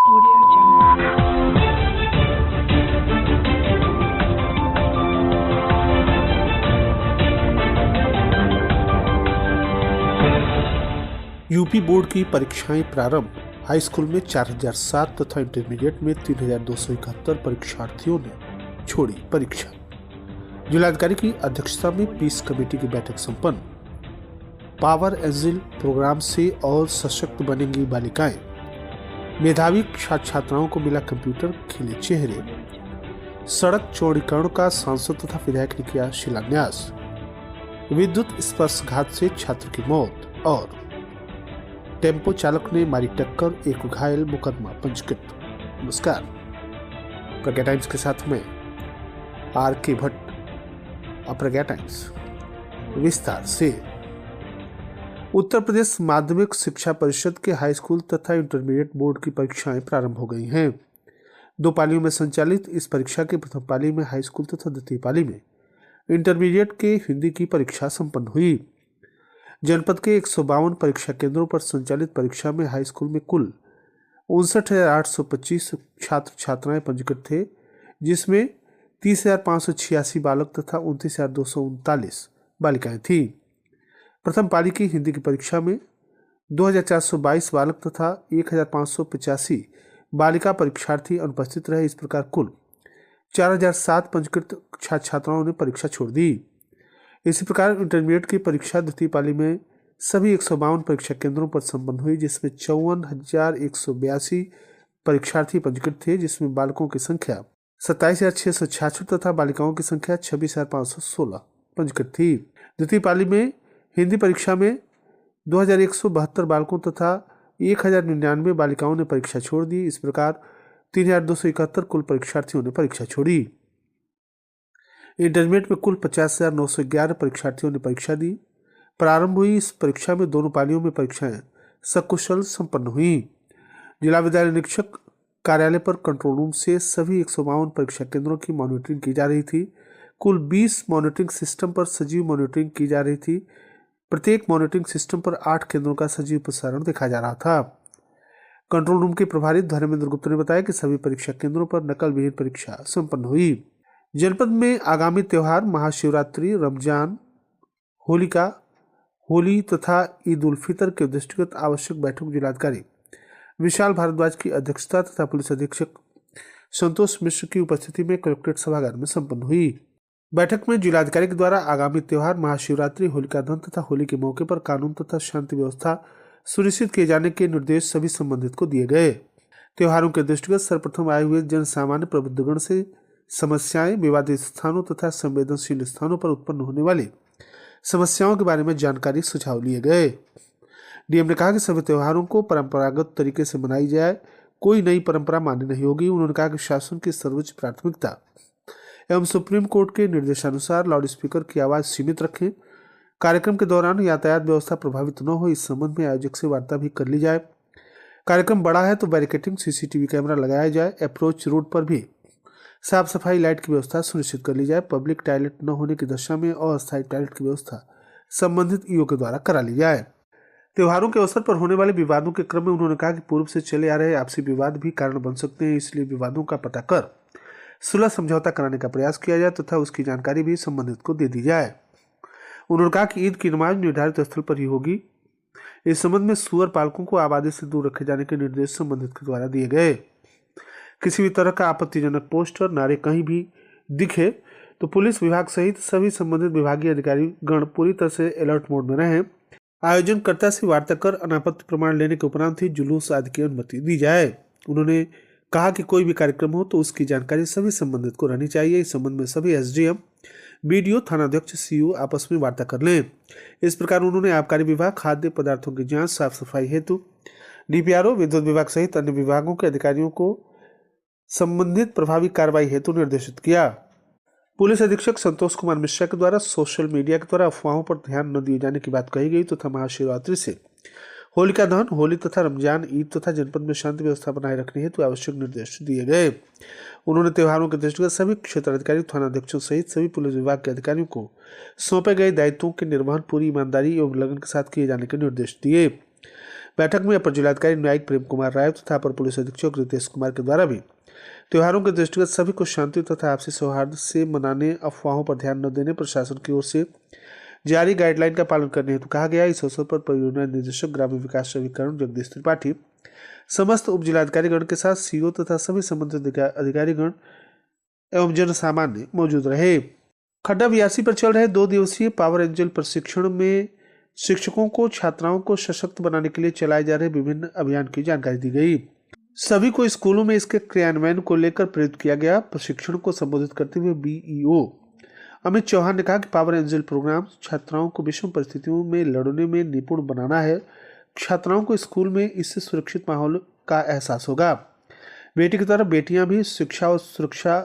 Audio Jungle. UP board की परीक्षाएं प्रारंभ। हाई स्कूल में 4007 तथा इंटरमीडिएट में 3271 परीक्षार्थियों ने छोड़ी परीक्षा। जिलाधिकारी की अध्यक्षता में पीस कमेटी की बैठक संपन्न। पावर एंजल प्रोग्राम से और सशक्त बनेंगी बालिकाएं। मेधावी छात्र छात्राओं को मिला कंप्यूटर, खिले चेहरे। सड़क चौड़ीकरण का सांसद तथा विधायक ने किया शिलान्यास। विद्युत स्पर्शघात से छात्र की मौत और टेम्पो चालक ने मारी टक्कर, एक घायल, मुकदमा पंजीकृत। नमस्कार, प्रज्ञा टाइम्स के साथ में आर.के. भट्ट। प्रज्ञा टाइम्स विस्तार से। उत्तर प्रदेश माध्यमिक शिक्षा परिषद के हाई स्कूल तथा इंटरमीडिएट बोर्ड की परीक्षाएं प्रारंभ हो गई हैं। 2 पालियों में संचालित इस परीक्षा के प्रथम पाली में हाई स्कूल तथा द्वितीय पाली में इंटरमीडिएट के हिंदी की परीक्षा संपन्न हुई। जनपद के 152 परीक्षा केंद्रों पर संचालित परीक्षा में हाई स्कूल में कुल 59,825 छात्र छात्राएं पंजीकृत थे, जिसमें 30,586 बालक तथा 29,239 बालिकाएं थीं। प्रथम पाली की हिंदी की परीक्षा में 2,422 बालक तथा 1,585 बालिका परीक्षार्थी अनुपस्थित रहे। इस प्रकार कुल 4,007 पंजीकृत छात्र छात्राओं ने परीक्षा छोड़ दी। इसी प्रकार इंटरमीडिएट की परीक्षा द्वितीय पाली में सभी 152 परीक्षा केंद्रों पर संपन्न हुई, जिसमें 54,182 परीक्षार्थी पंजीकृत थे, जिसमें बालकों की संख्या 27,666 तथा बालिकाओं की संख्या 26,516 पंजीकृत थी। द्वितीय पाली में हिंदी परीक्षा में 2,172 बालकों तथा 1,099 बालिकाओं ने परीक्षा छोड़ दी। इस प्रकार 3,271 कुल परीक्षार्थियों ने परीक्षा छोड़ी। इंटरमीडिएट में कुल 50,911 परीक्षार्थियों ने परीक्षा दी। प्रारंभ हुई इस परीक्षा में दोनों पालियों में परीक्षाएं सकुशल संपन्न हुई। जिला विद्यालय निरीक्षक कार्यालय पर कंट्रोल रूम से सभी 152 परीक्षा केंद्रों की मॉनिटरिंग की जा रही थी। कुल 20 मॉनिटरिंग सिस्टम पर सजीव मॉनिटरिंग की जा रही थी। प्रत्येक मॉनिटरिंग सिस्टम पर 8 केंद्रों का सजीव प्रसारण देखा जा रहा था। कंट्रोल रूम के प्रभारी धर्मेंद्र गुप्ता ने बताया कि सभी परीक्षा केंद्रों पर नकल विहीन परीक्षा संपन्न हुई। जनपद में आगामी त्योहार महाशिवरात्रि, रमजान, होली तथा ईद उल फितर के दृष्टिगत आवश्यक बैठक जिलाधिकारी विशाल भारद्वाज की अध्यक्षता तथा पुलिस अधीक्षक संतोष मिश्र की उपस्थिति में कलेक्ट्रेट सभागार में संपन्न हुई। बैठक में जिलाधिकारी के द्वारा आगामी त्योहार महाशिवरात्रि, होलिका दहन तथा होली के मौके पर कानून तथा शांति व्यवस्था सुनिश्चित किए जाने के निर्देश सभी संबंधित को दिए गए। त्योहारों के दृष्टिगत सर्वप्रथम आए हुए जन सामान्य प्रबुद्धगण से समस्याएं, विवादित स्थानों तथा संवेदनशील स्थानों पर उत्पन्न होने वाली समस्याओं के बारे में जानकारी सुझाव लिए गए। डीएम ने कहा कि सभी त्योहारों को परंपरागत तरीके से मनाई जाए, कोई नई परंपरा मान्य नहीं होगी। उन्होंने कहा कि शासन की सर्वोच्च प्राथमिकता एवं सुप्रीम कोर्ट के निर्देशानुसार लाउड स्पीकर की आवाज सीमित रखें। कार्यक्रम के दौरान यातायात व्यवस्था प्रभावित न हो, इस संबंध में आयोजक से वार्ता भी कर ली जाए। कार्यक्रम बड़ा है तो बैरिकेटिंग, सीसीटीवी कैमरा लगाया जाए। अप्रोच रोड पर भी साफ सफाई, लाइट की व्यवस्था सुनिश्चित कर ली जाए। पब्लिक टॉयलेट न होने की दशा में अस्थायी टॉयलेट की व्यवस्था संबंधित ईओ के द्वारा करा ली जाए। त्योहारों के अवसर पर होने वाले विवादों के क्रम में उन्होंने कहा कि पूर्व से चले आ रहे आपसी विवाद भी कारण बन सकते हैं, इसलिए विवादों का पता कर सुलह समझौता कराने का प्रयास किया जाए तथा उसकी जानकारी भी संबंधित को दे दी जाए। उन्होंने कहा कि ईद की नमाज निर्धारित स्थल पर ही होगी। इस संबंध में सुअर पालकों को आबादी से दूर रखे जाने के निर्देश संबंधित के द्वारा दिए गए। किसी भी तरह का आपत्तिजनक पोस्टर, नारे कहीं भी दिखे तो पुलिस विभाग सहित सभी संबंधित विभागीय अधिकारी गण पूरी तरह से अलर्ट मोड में रहें। आयोजनकर्ता से वार्ता कर अनापत्ति प्रमाण लेने के उपरांत ही जुलूस आदि की अनुमति दी जाए। उन्होंने कहा कि कोई भी कार्यक्रम हो तो उसकी जानकारी सभी संबंधित को रहनी चाहिए। इस संबंध में सभी एसडीएम, बीडीओ, थानाध्यक्ष, सीईओ आपस में वार्ता कर लें। इस प्रकार उन्होंने आबकारी विभाग, खाद्य पदार्थों की जांच, साफ सफाई हेतु डीपीआरओ, विद्युत विभाग सहित अन्य विभागों के अधिकारियों को संबंधित प्रभावी कार्रवाई हेतु निर्देशित किया। पुलिस अधीक्षक संतोष कुमार मिश्रा के द्वारा सोशल मीडिया के द्वारा अफवाहों पर ध्यान न दिए जाने की बात कही गई तथा महाशिवरात्रि से होलिका दहन, होली तथा रमजान, ईद तथा जनपद में शांति व्यवस्था बनाए रखने हेतु आवश्यक निर्देश दिए गए। उन्होंने त्योहारों के दृष्टिगत सभी क्षेत्राधिकारी, थानाध्यक्षों सहित सभी पुलिस विभाग के अधिकारियों को सौंपे गए दायित्वों के निर्वहन पूरी ईमानदारी एवं लगन के साथ किए जाने के निर्देश दिए। बैठक में अपर जिलाधिकारी न्यायिक प्रेम कुमार राय तथा अपर पुलिस अधीक्षक रितेश कुमार के द्वारा भी त्योहारों के दृष्टिगत सभी को शांति तथा आपसी सौहार्द से मनाने, अफवाहों पर ध्यान न देने प्रशासन की ओर से जारी गाइडलाइन का पालन करने हेतु कहा गया। इस अवसर पर परियोजना निदेशक ग्रामीण विकास रविकरण जगदीश त्रिपाठी समस्त उप जिलाधिकारीगण के साथ सीओ तथा सभी संबंधित अधिकारीगण एवं जन सामान्य मौजूद रहे। खड्डा बियासी पर चल रहे 2 दिवसीय पावर एंजल प्रशिक्षण में शिक्षकों को छात्राओं को सशक्त बनाने के लिए चलाए जा रहे विभिन्न अभियान की जानकारी दी गई। सभी को स्कूलों में इसके क्रियान्वयन को लेकर प्रेरित किया गया। प्रशिक्षण को संबोधित करते हुए बीईओ अमित चौहान ने कहा कि पावर एंजल प्रोग्राम छात्राओं को विषम परिस्थितियों में लड़ने में निपुण बनाना है। छात्राओं को स्कूल में इससे सुरक्षित माहौल का एहसास होगा। बेटी की तरह बेटियां भी शिक्षा और सुरक्षा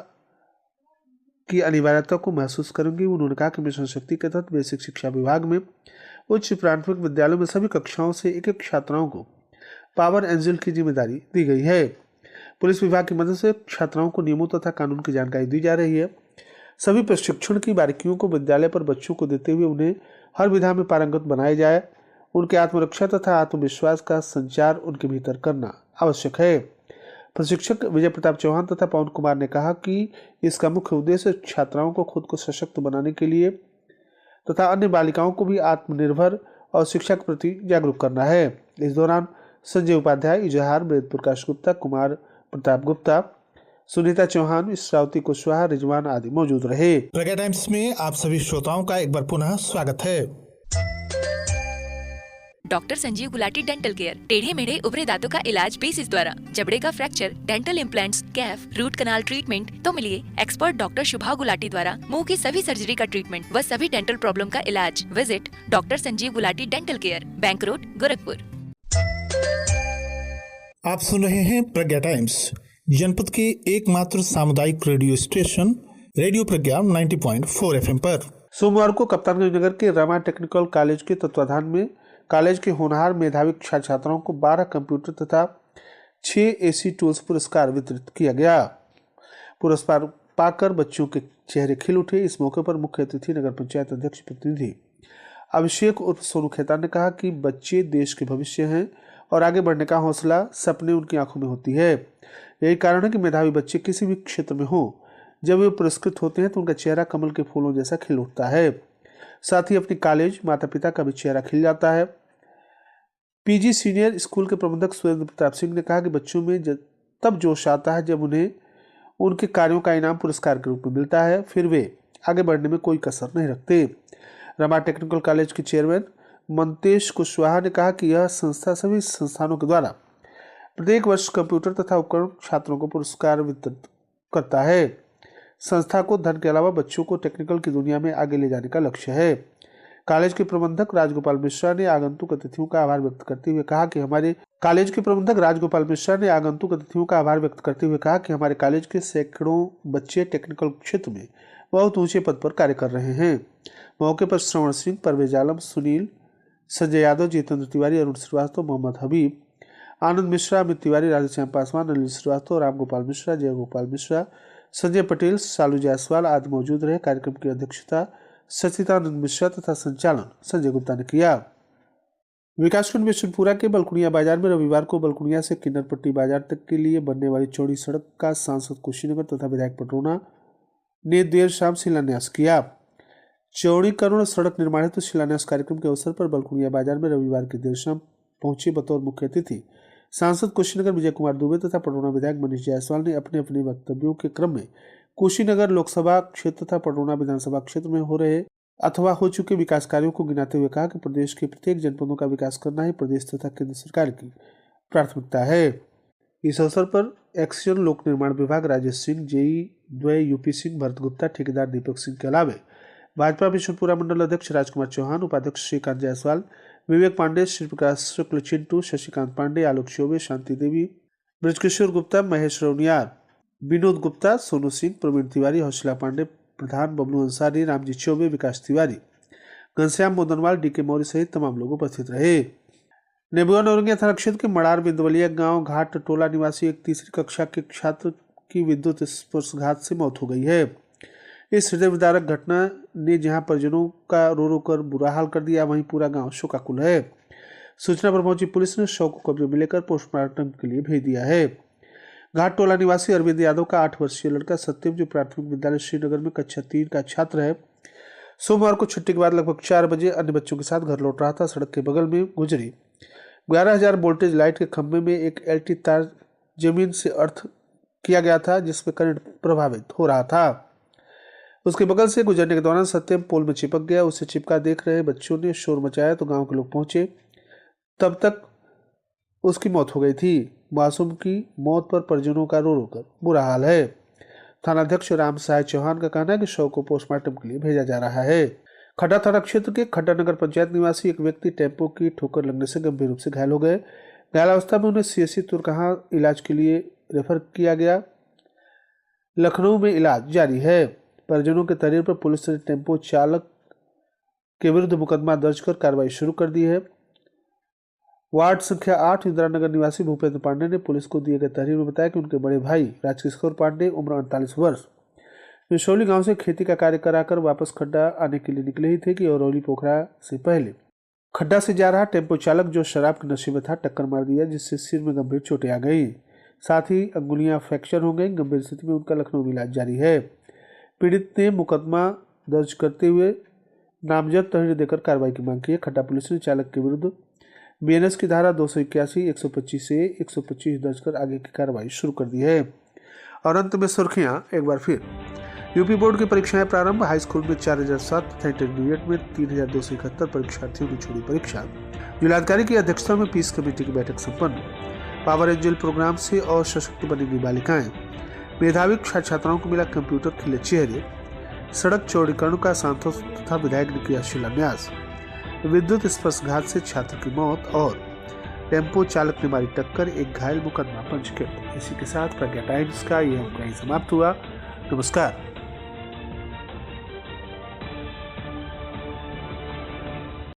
की अनिवार्यता को महसूस करेंगी। उन्होंने कहा कि मिशन शक्ति के तहत बेसिक शिक्षा विभाग में उच्च प्राथमिक विद्यालयों में सभी कक्षाओं से एक छात्राओं को पावर एंजल की जिम्मेदारी दी गई है। पुलिस विभाग की मदद से छात्राओं को नियमों तथा कानून की जानकारी दी जा रही है। सभी प्रशिक्षण की बारीकियों को विद्यालय पर बच्चों को देते हुए उन्हें हर विधा में पारंगत बनाया जाए। उनके आत्मरक्षा तथा आत्मविश्वास का संचार उनके भीतर करना आवश्यक है। प्रशिक्षक विजय प्रताप चौहान तथा पवन कुमार ने कहा कि इसका मुख्य उद्देश्य छात्राओं को खुद को सशक्त बनाने के लिए तथा अन्य बालिकाओं को भी आत्मनिर्भर और शिक्षा के प्रति जागरूक करना है। इस दौरान संजय उपाध्याय, इजहार, वेद प्रकाश गुप्ता, कुमार प्रताप गुप्ता, सुनीता चौहान, श्रावती कुशवाहा, रिजवान आदि मौजूद रहे। प्रज्ञा टाइम्स में आप सभी श्रोताओं का एक बार पुनः स्वागत है। Doctor Sanjeev Gulati dental care, टेढ़े मेढ़े उभरे दांतों का इलाज बेसिस द्वारा, जबड़े का फ्रैक्चर, डेंटल इम्प्लांट्स, कैफ, रूट कनाल ट्रीटमेंट। तो मिलिए एक्सपर्ट डॉक्टर शुभा गुलाटी द्वारा मुंह की सभी सर्जरी का ट्रीटमेंट व सभी डेंटल प्रॉब्लम का इलाज। Visit doctor Sanjeev Gulati dental care, bank road, Gorakhpur. आप सुन रहे हैं प्रज्ञा टाइम्स, जनपद के एकमात्र सामुदायिक रेडियो स्टेशन रेडियो प्रज्ञा 90.4 FM पर। सोमवार को कप्तानगंज नगर के रमा टेक्निकल कॉलेज के तत्वाधान में कॉलेज के होनहार मेधावी छात्रों को 12 कंप्यूटर तथा 6 AC टूल्स पुरस्कार वितरित किया गया। पुरस्कार पाकर बच्चों के चेहरे खिल उठे। इस मौके पर मुख्य अतिथि नगर पंचायत अध्यक्ष प्रतिनिधि अभिषेक उर्फ सोनू खेतान ने कहा कि बच्चे देश के भविष्य हैं और आगे बढ़ने का हौसला, सपने उनकी आंखों में होती है। यही कारण है कि मेधावी बच्चे किसी भी क्षेत्र में हो, जब वे पुरस्कृत होते हैं तो उनका चेहरा कमल के फूलों जैसा खिल उठता है। साथ ही अपनी कॉलेज, माता पिता का भी चेहरा खिल जाता है। पीजी सीनियर स्कूल के प्रबंधक सुरेंद्र प्रताप सिंह ने कहा कि बच्चों में तब जोश आता है जब उन्हें उनके कार्यों का इनाम पुरस्कार के रूप में मिलता है, फिर वे आगे बढ़ने में कोई कसर नहीं रखते। रमा टेक्निकल कॉलेज के चेयरमैन मंतेश कुशवाहा ने कहा कि यह संस्था सभी संस्थानों के द्वारा प्रत्येक वर्ष कंप्यूटर तथा उपकरण छात्रों को पुरस्कार वितरित करता है। संस्था को धन के अलावा बच्चों को टेक्निकल की दुनिया में आगे ले जाने का लक्ष्य है। कॉलेज के प्रबंधक राजगोपाल मिश्रा ने आगंतुक अतिथियों का आभार व्यक्त करते हुए कहा कि हमारे कॉलेज के सैकड़ों बच्चे टेक्निकल क्षेत्र में बहुत ऊंचे पद पर कार्य कर रहे हैं। मौके पर श्रवण सिंह, परवेज आलम, सुनील, संजय यादव, जितेंद्र तिवारी, अरुण श्रीवास्तव, मोहम्मद हबीब, आनंद मिश्रा, अमित तिवारी, राधेश्याम पासवान, अनिल श्रीवास्तव, राम गोपाल मिश्रा, जय गोपाल मिश्रा, संजय पटेल, सालू जायसवाल आदि मौजूद रहे। कार्यक्रम की अध्यक्षता सचितानंद मिश्रा तथा संचालन संजय गुप्ता ने किया। विकासखंड बिशनपुरा के बलकुनिया बाजार में रविवार को बलकुनिया से किन्नरपट्टी बाजार तक के लिए बनने वाली चौड़ी सड़क का सांसद कुशीनगर तथा विधायक पटरोना ने देर शाम शिलान्यास किया। चौड़ीकरण सड़क निर्माण हेतु शिलान्यास कार्यक्रम के अवसर पर बलकुनिया बाजार में रविवार की देर शाम पहुंचे बतौर मुख्य अतिथि सांसद कुशीनगर विजय कुमार दुबे तथा पटरोना विधायक मनीष जायसवाल ने अपने अपने वक्तव्यों के क्रम में कुशीनगर लोकसभा क्षेत्र तथा पटरोना विधानसभा क्षेत्र में हो रहे अथवा हो चुके विकास कार्यों को गिनाते हुए कहा कि प्रदेश के प्रत्येक जनपदों का विकास करना ही प्रदेश तथा केंद्र सरकार की प्राथमिकता है। इस अवसर पर एक्सीजन लोक निर्माण विभाग राजेश सिंह, जेई द्वय यूपी सिंह, भरत गुप्ता, ठेकेदार दीपक सिंह के अलावा भाजपा बिशनपुरा मंडल अध्यक्ष राजकुमार चौहान, उपाध्यक्ष श्रीकांत जायसवाल, विवेक पांडे, श्री प्रकाश शुक्ल, चिंटू, शशिकांत पांडे, आलोक चौबे, शांति देवी, ब्रजकिशोर गुप्ता, महेश रौनियार, विनोद गुप्ता, सोनू सिंह, प्रवीण तिवारी, हौसला पांडे, प्रधान बबलू अंसारी, रामजी चौबे, विकास तिवारी, घनश्याम मोदनवाल, डीके मौर्य सहित तमाम लोग उपस्थित रहे। नेबुआ नौरंगिया थाना क्षेत्र के मड़ार बिंदवलिया गांव घाट टोला निवासी एक तीसरी कक्षा के छात्र की विद्युत स्पर्शघात से मौत हो गई है। इस हृदय विदारक घटना ने जहां परिजनों का रो रो कर बुरा हाल कर दिया, वहीं पूरा गांव शोकाकुल है। सूचना पर पहुंची पुलिस ने शव को कब्जे में लेकर पोस्टमार्टम के लिए भेज दिया है। घाट टोला निवासी अरविंद यादव का 8 वर्षीय लड़का सत्यम, जो प्राथमिक विद्यालय श्रीनगर में कक्षा 3 का छात्र है, सोमवार को छुट्टी के बाद लगभग 4 बजे अन्य बच्चों के साथ घर लौट रहा था। सड़क के बगल में गुजरी 11,000 वोल्टेज लाइट के खंभे में एक LT तार जमीन से अर्थ किया गया था, जिसमें करंट प्रभावित हो रहा था। उसके बगल से गुजरने के दौरान सत्यम पोल में चिपक गया। उसे चिपका देख रहे बच्चों ने शोर मचाया तो गांव के लोग पहुंचे। तब तक उसकी मौत हो गई थी। मासूम की मौत पर परिजनों का रो रो कर बुरा हाल है। थानाध्यक्ष राम सहाय चौहान का कहना है कि शव को पोस्टमार्टम के लिए भेजा जा रहा है। खड्डा थाना क्षेत्र के खड्डा नगर पंचायत निवासी एक व्यक्ति टेम्पो की ठोकर लगने से गंभीर रूप से घायल हो गए। घायलावस्था में उन्हें CSC तुरकहां इलाज के लिए रेफर किया गया। लखनऊ में इलाज जारी है। परिजनों के तहरीर पर पुलिस ने टेम्पो चालक के विरुद्ध मुकदमा दर्ज कर कार्रवाई शुरू कर दी है। वार्ड संख्या 8 इंदिरा नगर निवासी भूपेंद्र पांडे ने पुलिस को दिए गए तहरीर में बताया कि उनके बड़े भाई राजकिशोर पांडे, उम्र 48 वर्ष, विशोली गांव से खेती का कार्य कराकर वापस खड्डा आने के लिए निकले ही थे कि औरौली पोखरा से पहले खड्डा से जा रहा टेम्पो चालक, जो शराब के नशे में था, टक्कर मार दिया, जिससे सिर में गंभीर चोटें आ गई। साथ ही अंगुलियां फ्रैक्चर हो गई। गंभीर स्थिति में उनका लखनऊ में इलाज जारी है। पीड़ित ने मुकदमा दर्ज करते हुए नामजद तहरीर देकर कार्रवाई की मांग की है। खड्डा पुलिस ने चालक के विरुद्ध BNS की धारा 281, 125 से 125 दर्ज कर आगे की कार्रवाई शुरू कर दी है। और अंत में सुर्खियां एक बार फिर। यूपी बोर्ड की परीक्षाएं प्रारंभ। हाई स्कूल में 4007 तथा इंटरमीडिएट में 3271 परीक्षार्थियों की छोड़ी परीक्षा। जिलाधिकारी की अध्यक्षता में पीस कमेटी की बैठक संपन्न। पावर एंजल प्रोग्राम से और सशक्त बनेगी बालिकाएं। मेधावी छात्र छात्राओं को मिला कंप्यूटर, खिले चेहरे। सड़क चौड़ीकरण का सांसद तथा विधायक ने किया शिलान्यास। विद्युत स्पर्शघात से छात्र की मौत और टेम्पो चालक ने मारी टक्कर, एक घायल, मुकदमा पंजीकृत। इसी के साथ प्रज्ञा टाइम्स का यह अंक समाप्त हुआ। नमस्कार।